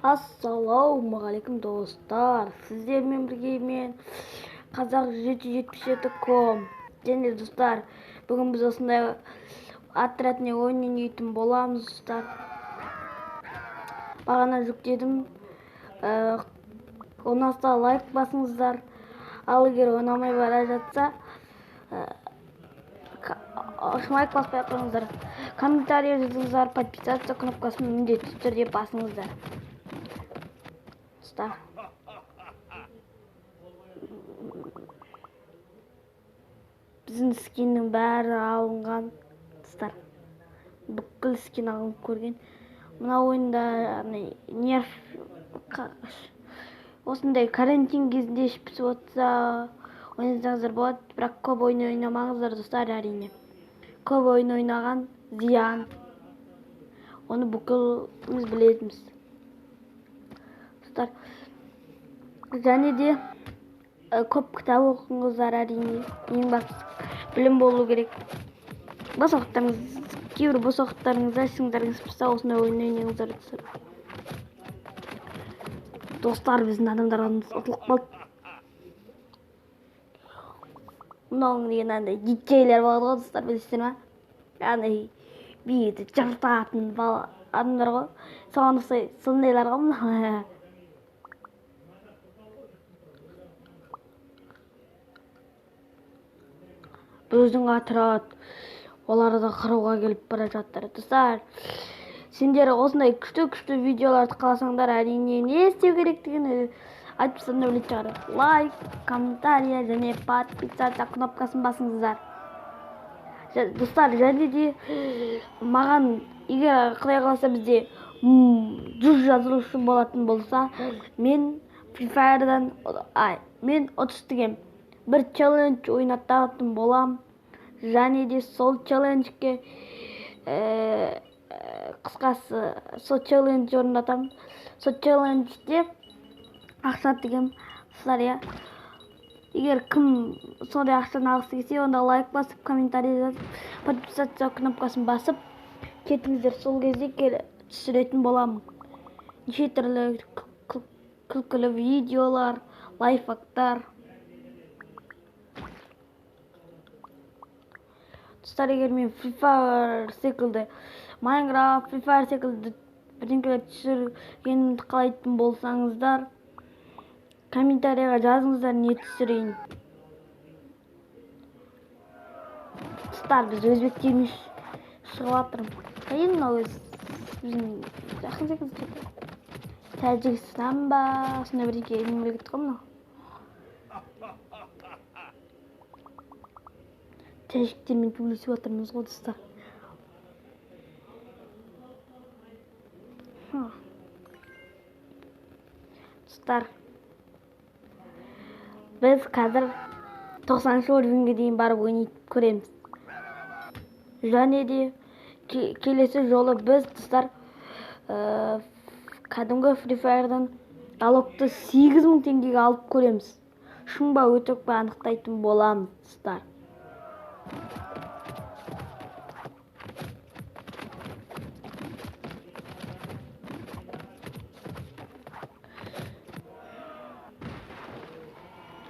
Ассалаумағалейкум достар, сіздермен бірге мен қазақ 777.com. Және достар, бүгін біз осындай отрядный ойын ойнайтын боламыз достар. Бағана жүктедім, ұнаса лайк басыңыздар. Ал егер ұнамай бара жатса, лайк баспай қойыңыздар. Комментарий жазыңыздар, подписаться кнопкасын міндетті түрде басыңыздар. Біздің скиннің бәрі алынған достар. Бүкіл скин алынып көрген. Мына ойында нерф осындай карантин кезінде ішіп пісіп отырса ойнасаңыздар болады, бірақ көп ойын ойнамаңыздар достар, әрине. Көп ойын ойнаған зиян. Оны бүкіліміз білетіміз. Достар, және де көп кітап оқыңыздар, әрине. Ең бастысы білім болу керек. Кейбір бос уақыттарыңызда сіңдеріңіз пісса осындай ойын ойнаңыздар достар. Достар, біздің адамдарға ұтылып қалды. Мынауың деген андай диджейлер болады ғой достар, білесіздер ме? Андай биді жыртатын адамдар ғой. Соған ұқсайды, сондайлар ғой мына. Біздің отряд оларды қыруға келіп бара жатыр достар. Сендер осындай күшті видеоларды қаласаңдар, әрине не істеу керектігін айтып тастауды білетін шығар. Лайк, комментарий және подписаться кнопкасын басыңыздар. Достар, және де маған егер Құдай қаласа бізде 100 жазылушы болатын болса, мен Free Fire'дан мен 30-тігем бір челлендж ойнаттатын болам. Және де сол челленджке қысқасы сол челлендж орындатам. Сол челленджде ақша тігем. Егер кім сондай ақшаны алғысы келсе, онда лайк басып, комментарий жазып, подписаться кнопкасын басып кетіңіздер. Сол кезде түсіретін боламын. Неше түрлі күлкілі видеолар, лайфхактар. Достар, егер мен Free Fire секілді, Minecraft, Free Fire секілді бірдеңкелер түсіргенімді қалайтын болсаңыздар, комментарийға жазыңыздар, не түсірейін. Достар, біз өзбектермен шығып жатырмыз. Қайын мынау біздің жақын секілді. Тәжікстан ба, осындай бірдеңке мемлекет қой мынау. Тәжіктермен төбелесіп жатырмыз ғой достар. Достар, біз қазір 90-шы уровеньге дейін барып ойнап көреміз. Және де келесі жолы біз достар кәдімгі Free Fire'дан налогты 8000 теңгеге алып көреміз. Шын ба өтірік па анықтайтын боламыз достар.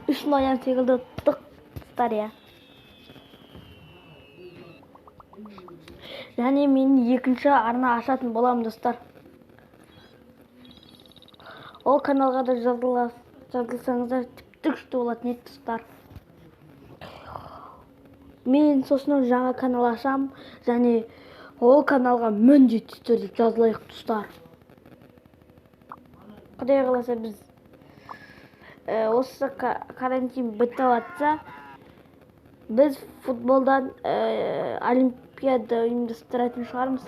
Үшін оян секілді тұқ достар, я. Және мен екінші арна ашатын болам достар. Ол каналға да жазылсаңыздар тіпті күшті болады, не достар. Мен сосын жаңа канал ашам, және ол каналға міндетті түрде жазылайық достар. Құдай қаласа біз осы карантин бітіп жатса, біз футболдан олимпиада ұйымдастыратын шығармыз.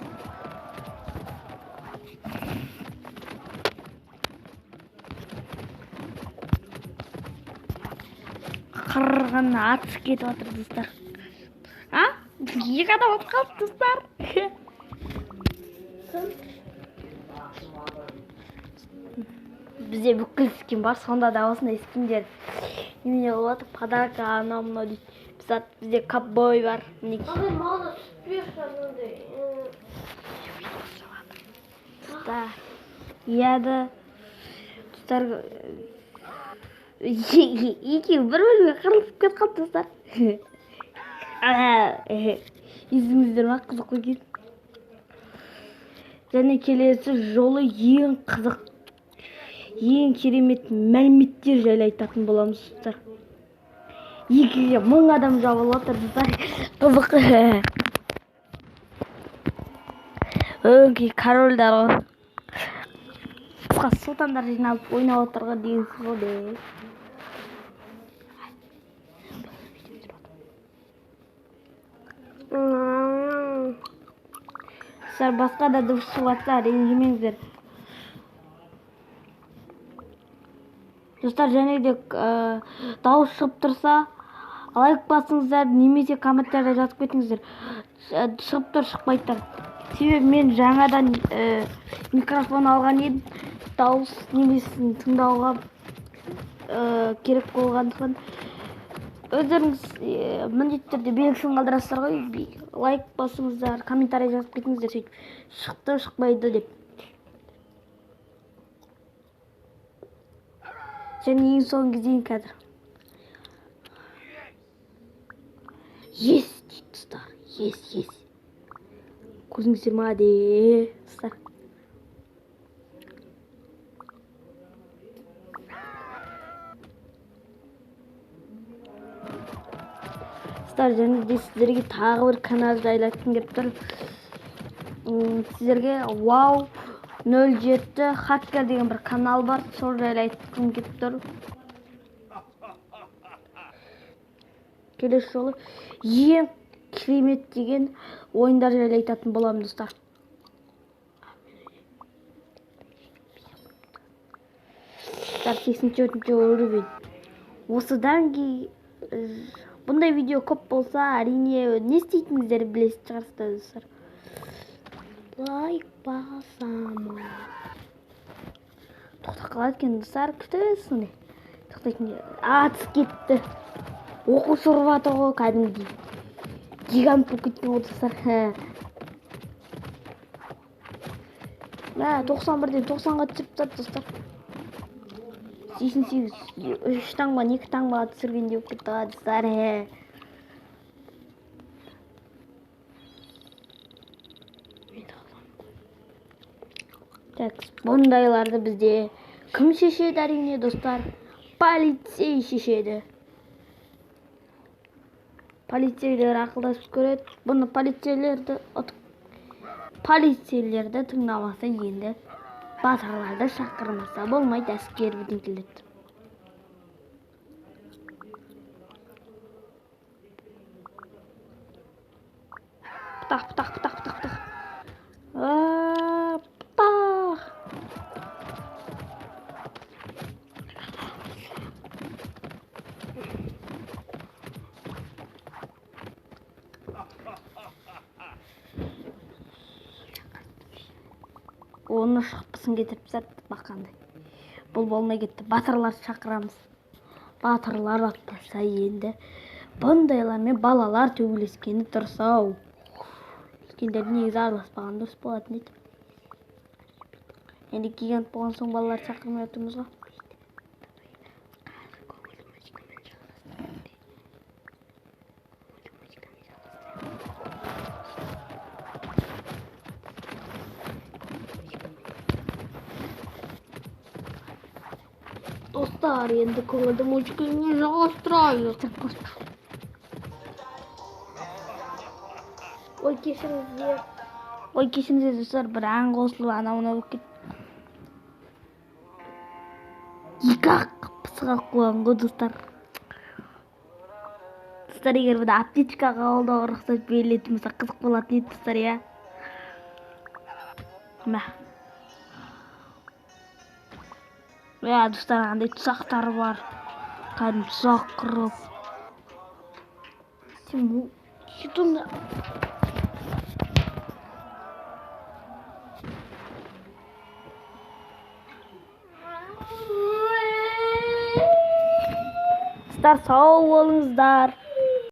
Қырғын атыс кетіп жатыр достар. Екі адам атып қалды достар. Бізде бүкіл скин бар, сонда да осындай скиндер немене болады, подарка анау мынау дейді. Бізде ковбой бар. Еді достар, екеуі бір бөлмеге қырылып кетіп достар. Естіңіздер ма, қызық екен. Және келесі жолы ең қызық, ең керемет мәліметтер жайлы айтатын боламыз достар. 2.000 адам жабылып отыр достар. Қызық. Өңкей корольдар ғой. Қысқа сұлтандар жиналып ойнап отырған дегенсіз ғой. Достар, басқа да дыбыс шығыватса ренжімеңіздер. Достар, және де дауыс шығып тұрса, лайк басыңыздар, немесе комментария жазып кетіңіздер. Шығып тұр, шықпайтын. Себебі мен жаңадан микрофон алған едім, дауыс немесін тыңдауға керек болғандықтан. Өздеріңіз міндетті түрде белгісін қалдырасыздар ғой. Лайк басыңыздар, комментария жазып кетіңіздер, сөйтіп шықты, шықпайды деп. Және ең соңғы дейін қазір. Ес дейді достар, ес. Көзіңіздер ма де достар. Және де сіздерге тағы бір канал жайлы айтқым келіп тұр. Сіздерге Wow 07 Hacker деген бір канал бар, сол жайлы айтқым келіп тұр. Келесі жолы ең керемет деген ойындар жайлы айтатын боламын достар. Достар, 84-ші уровень. Осыдан кейін бұндай видео көп болса, әрине не істейтініңіздерді білесіз шығарсыздар достар. Лайк басамын. Тоқтап қалады екен достар, күтесің. Тоқтайтын. Атыс кетті. Оқушы ұрып жатыр ғой, кәдімгідей. Гигант болып кеткен ғой достар. 91-ден 90-ға түсіп тұрады достар. 88, 3 таңба, 2 таңба түсіргенде болып кетті достар. Так, бұндайларды бізде кім шешеді әрине достар? Полицей шешеді. Полицейлер ақылдасып көреді. Бұны полицейлерді тыңдамаса енді батырларды шақырмаса болмайды, әскер бітін келеді. Пытақ. Оны шықпысын кетіріп сәтті баққандай. Бұл болмай кетті. Батырлар шақырамыз. Батырлар атпаса енді. Бұндайлармен балалар төбелескені тұрсау. Үлкендер негізі араласпаған дұрыс болатын дейді. Енді гигант болған соң балалар шақырмай отырмыз ғой. Достар, енді көңілді музыканы жалғастырайық. Ой, кешіріңіздер достар, бір ән қосылып анауына болып кетті. 2-ақ пысыға қойған ғой достар. Достар, егер бұда аптечкаға қолдауға рұқсат берілетін болса қызық болатын еді достар, иә. Достар, андай тұсақтар бар. Кәдім тұсақ құрып. Сөйтімді. Достар, сау болыңыздар.